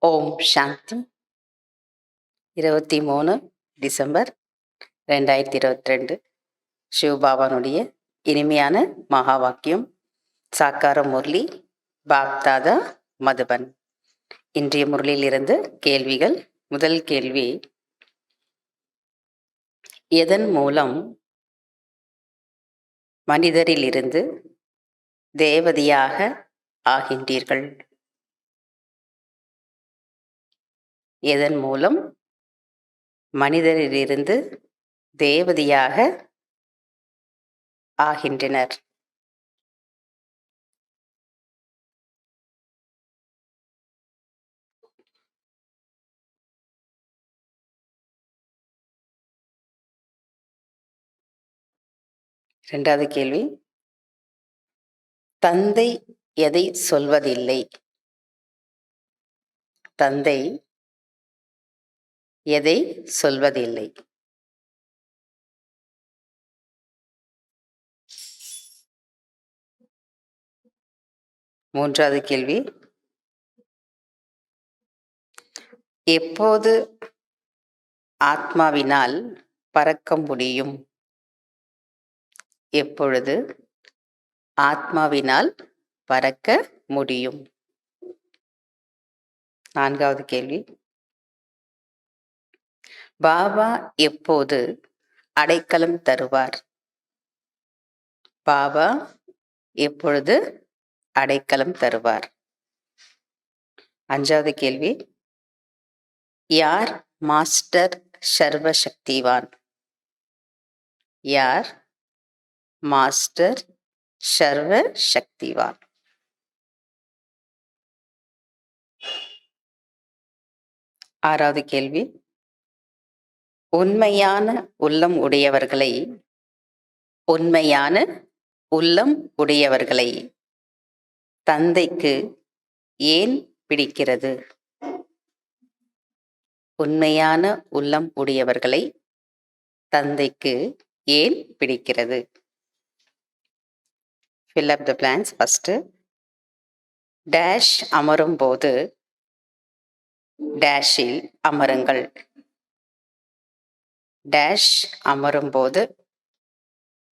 ஓம் சாந்தி. 23 December 2022. சிவபாபானுடைய இனிமையான மகா வாக்கியம். சாக்கார முரளி, பாப்தாதா, மதுபன். இன்றைய முரளியிலிருந்து கேள்விகள். முதல் கேள்வி: எதன் மூலம் மனிதரிலிருந்து தேவதையாக ஆகின்றீர்கள்? எதன் மூலம் மனிதரிலிருந்து தேவதையாக ஆகின்றனர்? இரண்டாவது கேள்வி: தந்தை எதை சொல்வதில்லை? தந்தை எதை சொல்வதில்லை? மூன்றாவது கேள்வி: எப்போது ஆத்மாவினால் பறக்க முடியும்? எப்பொழுது ஆத்மாவினால் பறக்க முடியும்? நான்காவது கேள்வி: பாபா எப்போது அடைக்கலம் தருவார்? பாபா எப்பொழுது அடைக்கலம் தருவார்? அஞ்சாவது கேள்வி: யார் மாஸ்டர் சர்வசக்திவான்? யார் மாஸ்டர் சர்வசக்திவான்? ஆறாவது கேள்வி: உண்மையான உள்ளம் உடையவர்களை தந்தைக்கு ஏன் பிடிக்கிறது? உண்மையான உள்ளம் உடையவர்களை தந்தைக்கு ஏன் பிடிக்கிறது? fill up the blanks. first, dash அமரும் போது டேஷில் அமருங்கள். டேஷ் அமரும் போது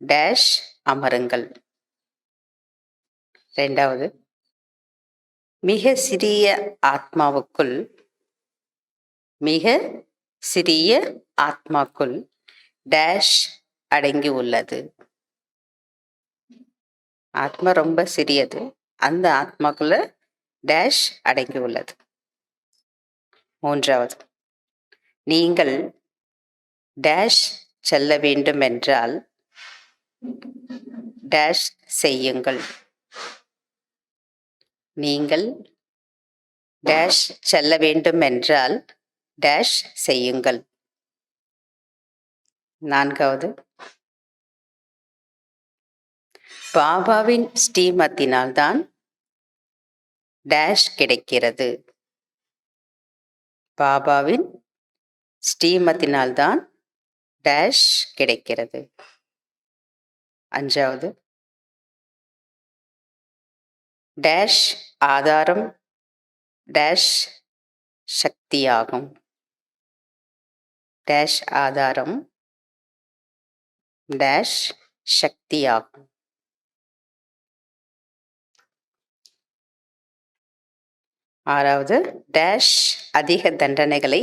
டேஷ் அமருங்கள். இரண்டாவது, மிக சிறிய ஆத்மாக்குள் டேஷ் அடங்கி உள்ளது. ஆத்மா ரொம்ப சிறியது, அந்த ஆத்மாக்குள்ள டேஷ் அடங்கி உள்ளது. மூன்றாவது, நீங்கள் டேஷ் செல்ல வேண்டும் என்றால் டேஷ் செய்யுங்கள். நீங்கள் டேஷ் செல்ல வேண்டும் என்றால் டேஷ் செய்யுங்கள். நான்காவது, பாபாவின் ஸ்ரீமத்தினால்தான் டேஷ் கிடைக்கிறது. பாபாவின் ஸ்ரீமத்தினால்தான் டேஷ் கிடைக்கிறது. அஞ்சாவது, டேஷ் ஆதாரம் டேஷ் சக்தியாகும். டேஷ் ஆதாரம் டேஷ் சக்தியாகும். ஆறாவது, டேஷ் அதிக தண்டனைகளை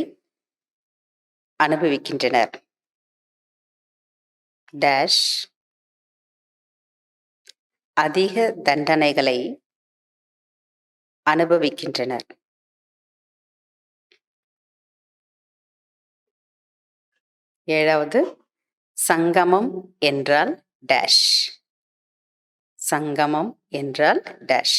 அனுபவிக்கின்றனர். டேஷ் அதிக தண்டனைகளை அனுபவிக்கின்றனர். ஏழாவது, சங்கமம் என்றால் டேஷ். சங்கமம் என்றால் டேஷ்.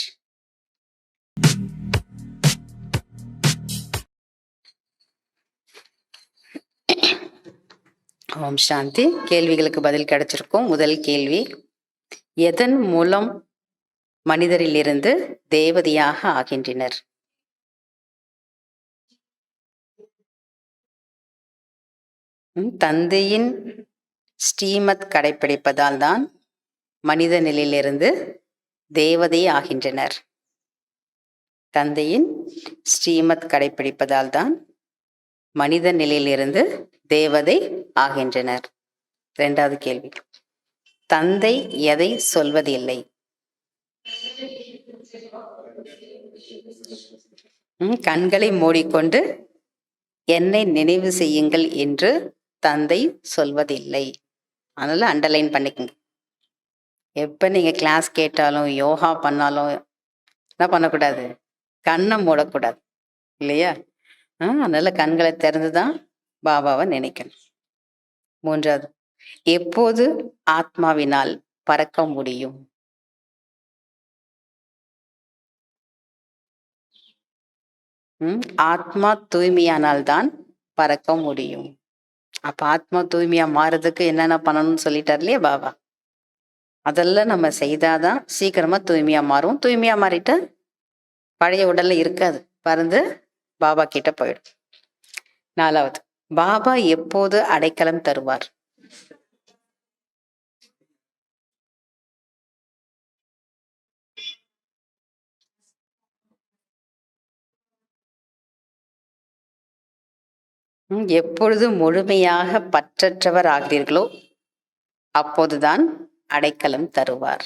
ஓம் சாந்தி. கேள்விகளுக்கு பதில் கிடைச்சிருக்கும். முதல் கேள்வி: எதன் மூலம் மனிதரிலிருந்து தேவதையாக ஆகின்றனர்? தந்தையின் ஸ்ரீமத் கடைப்பிடிப்பதால் தான் மனித நிலையிலிருந்து தேவதை ஆகின்றனர். தந்தையின் ஸ்ரீமத் கடைபிடிப்பதால் தான் மனித நிலையிலிருந்து தேவதை ஆகின்றனர். இரண்டாவது கேள்வி, தந்தை எதை சொல்வதில்லை? கண்களை மூடிக்கொண்டு என்னை நினைவு செய்யுங்கள் என்று தந்தை சொல்வதில்லை. அதனால அண்டர்லைன் பண்ணிக்கங்க. எப்ப நீங்க கிளாஸ் கேட்டாலும் யோகா பண்ணாலும் என்ன பண்ணக்கூடாது? கண்ணை மூடக்கூடாது இல்லையா? அதனால கண்களை திறந்துதான் பாபாவை நினைக்கணும். மூன்றாவது, எப்போது ஆத்மாவினால் பறக்க முடியும்? ஆத்மா தூய்மையானால்தான் பறக்க முடியும். அப்ப ஆத்மா தூய்மையா மாறுறதுக்கு என்னென்ன பண்ணணும்னு சொல்லிட்டார் இல்லையா பாபா? அதெல்லாம் நம்ம செய்தாதான் சீக்கிரமா தூய்மையா மாறும். தூய்மையா மாறிட்டா பழைய உடல்ல இருக்காது, பறந்து பாபா கிட்ட போயிடும். நாலாவது, பாபா எப்போது அடைக்கலம் தருவார்? எப்பொழுது முழுமையாக பற்றற்றவர் ஆகிறீர்களோ அப்போதுதான் அடைக்கலம் தருவார்.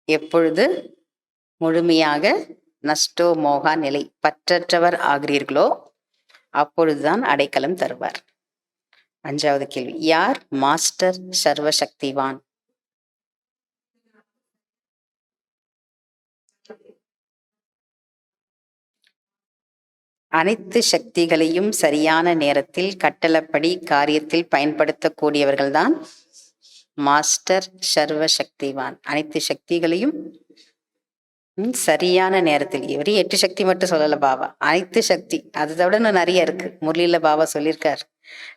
எப்பொழுது முழுமையாக நஷ்டோ மோகா நிலை பற்றற்றவர் ஆகிறீர்களோ அப்பொழுதுதான் அடைக்கலம் தருவார். அஞ்சாவது கேள்வி, யார் மாஸ்டர் சர்வசக்திவான்? அனைத்து சக்திகளையும் சரியான நேரத்தில் கட்டளப்படி காரியத்தில் பயன்படுத்தக்கூடியவர்கள்தான் மாஸ்டர் சர்வசக்திவான். அனைத்து சக்திகளையும் சரியான நேரத்தில், இவரே 8 சக்தி மட்டும் சொல்லல பாபா, அனைத்து சக்தி, அதை விட இன்னும் நிறைய இருக்கு. முரளியில பாபா சொல்லியிருக்கார்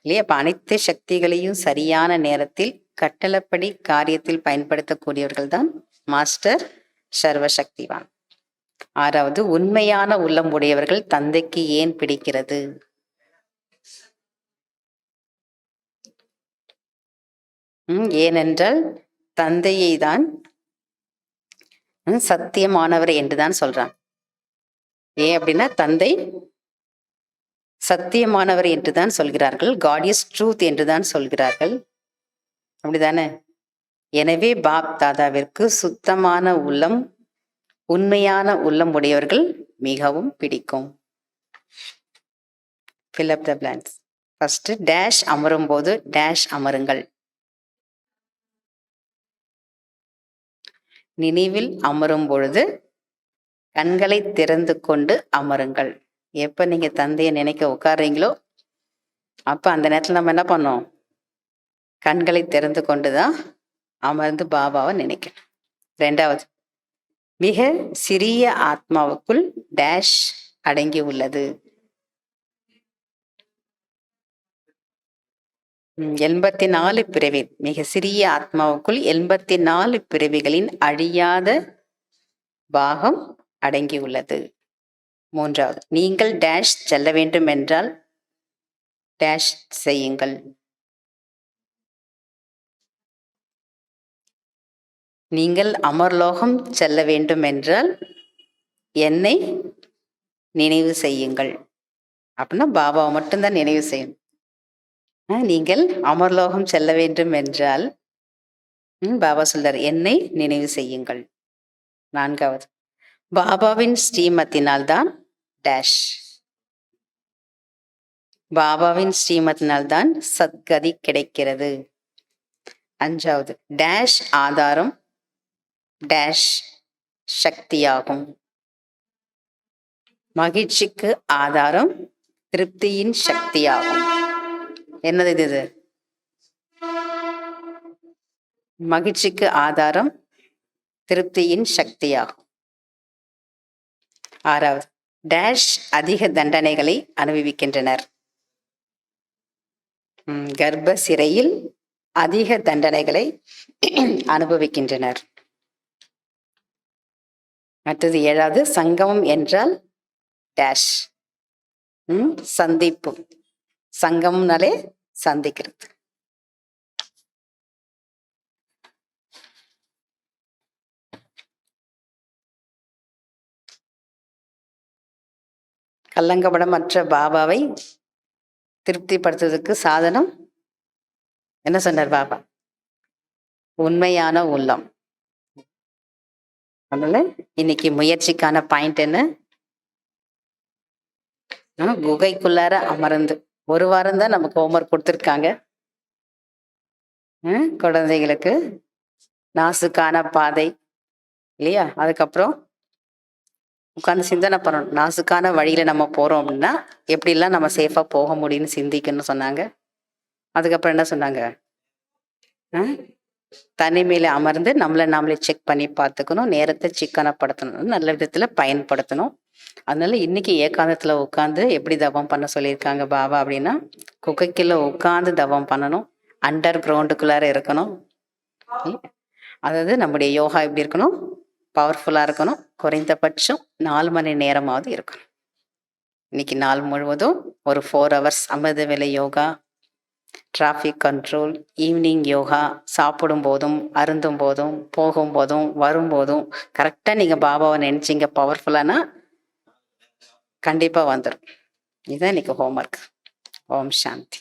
இல்லையா? அப்ப அனைத்து சக்திகளையும் சரியான நேரத்தில் கட்டளப்படி காரியத்தில் பயன்படுத்தக்கூடியவர்கள் தான் மாஸ்டர் சர்வசக்திவான். ஆறாவது, உண்மையான உள்ளம் உடையவர்கள் தந்தைக்கு ஏன் பிடிக்கிறது? ஏனென்றால் தந்தையை தான் சத்தியமானவர் என்றுதான் சொல்றான். ஏன் அப்படின்னா தந்தை சத்தியமானவர் என்றுதான் சொல்கிறார்கள். காட் இஸ் ட்ரூத் என்றுதான் சொல்கிறார்கள், அப்படிதானே? எனவே பாப் தாதாவிற்கு சுத்தமான உள்ளம், உண்மையான உள்ளம் உடையவர்கள் மிகவும் பிடிக்கும். fill up the blanks. First dash அமரும் போது டேஷ் அமருங்கள். நினைவில் அமரும் பொழுது கண்களை திறந்து கொண்டு அமருங்கள். எப்ப நீங்க தந்தையை நினைக்க உட்கார்றீங்களோ அப்ப அந்த நேரத்துல நம்ம என்ன பண்ணோம்? கண்களை திறந்து கொண்டுதான் அமர்ந்து பாபாவை நினைக்கணும். ரெண்டாவது, மிக சிறிய ஆத்மாவுக்குள் டேஷ் அடங்கி உள்ளது. 84 பிறவி, மிக சிறிய ஆத்மாவுக்குள் 84 பிறவிகளின் அழியாத பாகம் அடங்கி உள்ளது. மூன்றாவது, நீங்கள் டேஷ் செல்ல வேண்டும் என்றால் டேஷ் செய்யுங்கள். நீங்கள் அமர்லோகம் செல்ல வேண்டும் என்றால் என்னை நினைவு செய்யுங்கள். அப்படின்னா பாபாவை மட்டும்தான் நினைவு செய்யணும். நீங்கள் அமர்லோகம் செல்ல வேண்டும் என்றால் பாபா சொல்றார், என்னை நினைவு செய்யுங்கள். நான்காவது, பாபாவின் ஸ்ரீமத்தினால் தான் டேஷ், பாபாவின் ஸ்ரீமத்தினால் தான் சத்கதி கிடைக்கிறது. அஞ்சாவது, டேஷ் ஆதாரம் டேஷ் சக்தியாகும். மகிழ்ச்சிக்கு ஆதாரம் திருப்தியின் சக்தியாகும். என்னது இது? மகிழ்ச்சிக்கு ஆதாரம் திருப்தியின் சக்தியாகும். ஆறாவது, டேஷ் அதிக தண்டனைகளை அனுபவிக்கின்றனர். கர்ப்ப சிறையில் அதிக தண்டனைகளை அனுபவிக்கின்றனர். மற்றது ஏழாவது, சங்கமம் என்றால் டேஷ் சந்திப்பு. சங்கம்னாலே சந்திக்கிறது. கல்லங்கபடமற்ற பாபாவை திருப்திப்படுத்துவதற்கு சாதனம் என்ன சொன்னார் பாபா? உண்மையான உள்ளம். அதனால இன்னைக்கு முயற்சிக்கான பாயிண்ட் என்ன? குகைக்குள்ளார அமர்ந்து 1 வாரம் தான் நமக்கு ஹோம்ஒர்க் கொடுத்துருக்காங்க. குழந்தைகளுக்கு நாசுக்கான பாதை இல்லையா? அதுக்கப்புறம் உட்காந்து சிந்தனை பண்ணணும். நாசுக்கான வழியில நம்ம போறோம் அப்படின்னா எப்படிலாம் நம்ம சேஃபா போக முடியும்னு சிந்திக்கணும்னு சொன்னாங்க. அதுக்கப்புறம் என்ன சொன்னாங்க? தனிமையில அமர்ந்து நம்மளை நாமளே செக் பண்ணி பார்த்துக்கணும். நேரத்தை சிக்கனப்படுத்தணும், நல்ல விதத்துல பயன்படுத்தணும். அதனால இன்னைக்கு ஏகாந்தத்துல உட்காந்து எப்படி தவம் பண்ண சொல்லியிருக்காங்க பாபா அப்படின்னா, குகைக்குள்ள உட்காந்து தவம் பண்ணணும். அண்டர் கிரவுண்டுக்குள்ளார இருக்கணும். அதாவது நம்முடைய யோகா எப்படி இருக்கணும்? பவர்ஃபுல்லா இருக்கணும். குறைந்தபட்சம் 4 மணி நேரமாவது இருக்கணும். இன்னைக்கு நாள் முழுவதும் ஒரு 4 hours அமிர்த வேலை yoga, traffic control, evening yoga, சாப்பிடும் போதும் அருந்தும் போதும் போகும்போதும் வரும்போதும் கரெக்டாக நீங்கள் பாபாவை நினைச்சிங்க பவர்ஃபுல்லானா கண்டிப்பாக வந்துடும். இதுதான் இன்னைக்கு ஹோம்ஒர்க். ஓம் சாந்தி.